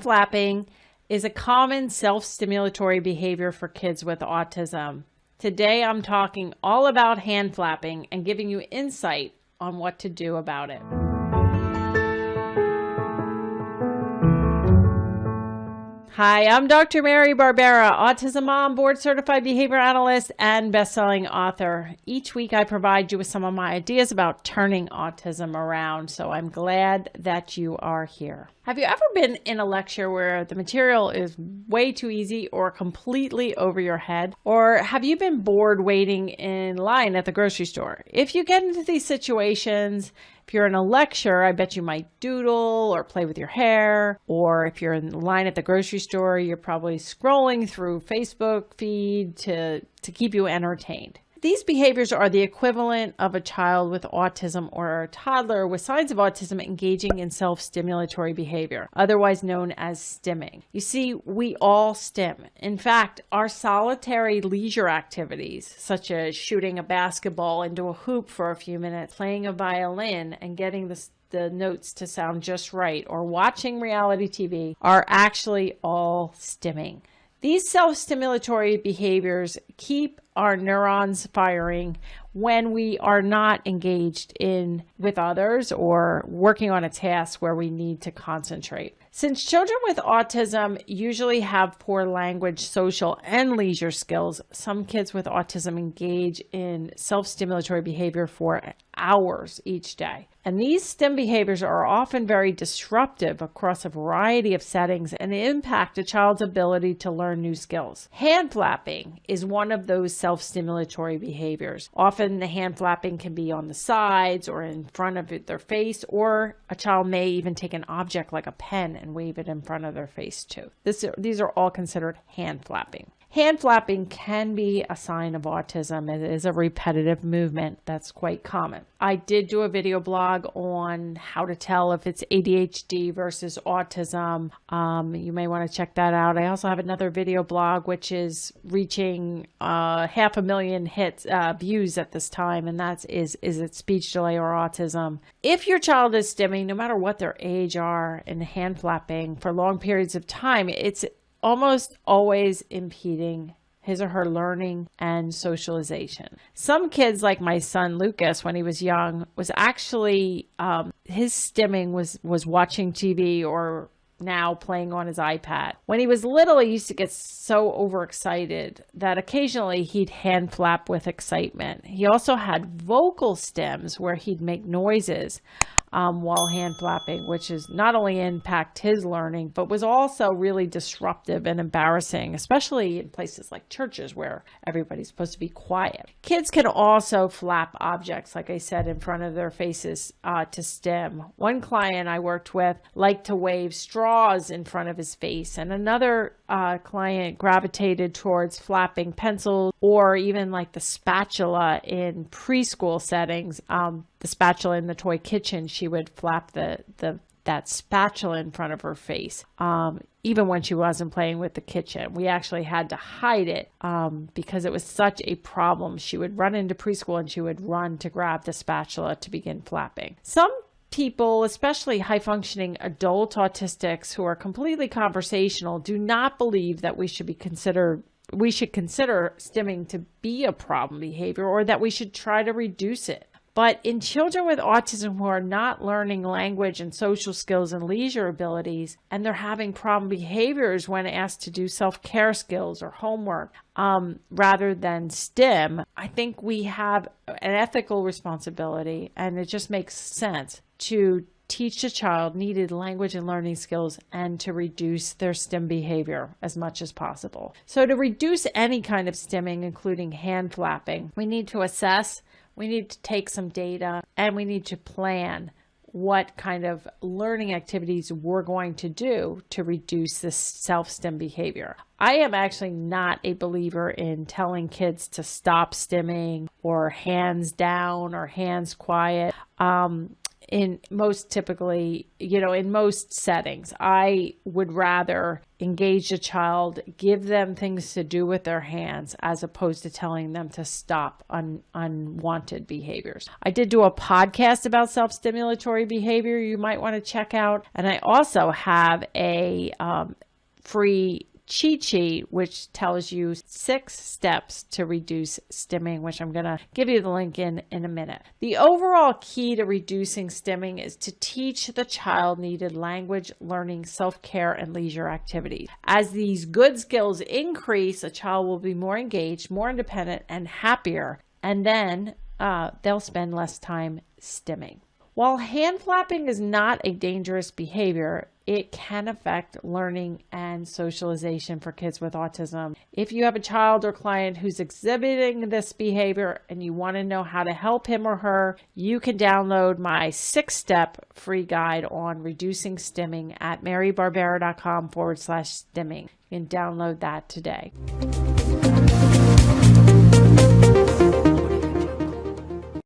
flapping is a common self-stimulatory behavior for kids with autism. Today, I'm talking all about hand flapping and giving you insight on what to do about it. Hi, I'm Dr. Mary Barbera, autism mom, board certified behavior analyst, and best-selling author. Each week I provide you with some of my ideas about turning autism around, so I'm glad that you are here. Have you ever been in a lecture where the material is way too easy or completely over your head? Or have you been bored waiting in line at the grocery store? If you get into these situations, if you're in a lecture, I bet you might doodle or play with your hair. Or if you're in line at the grocery store, you're probably scrolling through Facebook feed to keep you entertained. These behaviors are the equivalent of a child with autism or a toddler with signs of autism engaging in self-stimulatory behavior, otherwise known as stimming. You see, we all stim. In fact, our solitary leisure activities, such as shooting a basketball into a hoop for a few minutes, playing a violin, and getting the notes to sound just right, or watching reality TV, are actually all stimming. These self-stimulatory behaviors keep our neurons firing when we are not engaged with others or working on a task where we need to concentrate. Since children with autism usually have poor language, social, and leisure skills, some kids with autism engage in self-stimulatory behavior for hours each day. And these STEM behaviors are often very disruptive across a variety of settings and impact a child's ability to learn new skills. Hand flapping is one of those self-stimulatory behaviors. Often the hand flapping can be on the sides or in front of their face, or a child may even take an object like a pen and wave it in front of their face too. These are all considered hand flapping. Hand flapping can be a sign of autism. It is a repetitive movement that's quite common. I did do a video blog on how to tell if it's ADHD versus autism. You may want to check that out. I also have another video blog which is reaching 500,000 views at this time, and that's is it speech delay or autism? If your child is stimming, no matter what their age are, in hand flapping for long periods of time, it's almost always impeding his or her learning and socialization. Some kids, like my son Lucas, when he was young, was actually his stimming was watching TV or now playing on his iPad. When he was little, he used to get so overexcited that occasionally he'd hand flap with excitement. He also had vocal stems where he'd make noises while hand flapping, which is not only impact his learning, but was also really disruptive and embarrassing, especially in places like churches where everybody's supposed to be quiet. Kids can also flap objects, like I said, in front of their faces to stim. One client I worked with liked to wave straws in front of his face, and another client gravitated towards flapping pencils or even like the spatula in preschool settings. The spatula in the toy kitchen, she would flap that spatula in front of her face, even when she wasn't playing with the kitchen. We actually had to hide it because it was such a problem. She would run into preschool and she would run to grab the spatula to begin flapping. Some people, especially high-functioning adult autistics who are completely conversational, do not believe that we should consider stimming to be a problem behavior or that we should try to reduce it. But in children with autism who are not learning language and social skills and leisure abilities, and they're having problem behaviors when asked to do self-care skills or homework, rather than STEM, I think we have an ethical responsibility, and it just makes sense to teach the child needed language and learning skills and to reduce their STEM behavior as much as possible. So to reduce any kind of stimming, including hand flapping, we need to assess, we need to take some data, and we need to plan what kind of learning activities we're going to do to reduce this self-stim behavior. I am actually not a believer in telling kids to stop stimming or hands down or hands quiet. in most settings, I would rather engage a child, give them things to do with their hands, as opposed to telling them to stop unwanted behaviors. I did do a podcast about self-stimulatory behavior you might want to check out. And I also have a free cheat sheet, which tells you 6 steps to reduce stimming, which I'm going to give you the link in a minute. The overall key to reducing stimming is to teach the child needed language, learning, self-care, and leisure activities. As these good skills increase, a child will be more engaged, more independent, and happier, and then they'll spend less time stimming. While hand flapping is not a dangerous behavior, it can affect learning and socialization for kids with autism. If you have a child or client who's exhibiting this behavior and you want to know how to help him or her, you can download my 6-step free guide on reducing stimming at marybarbera.com/stimming. You can download that today.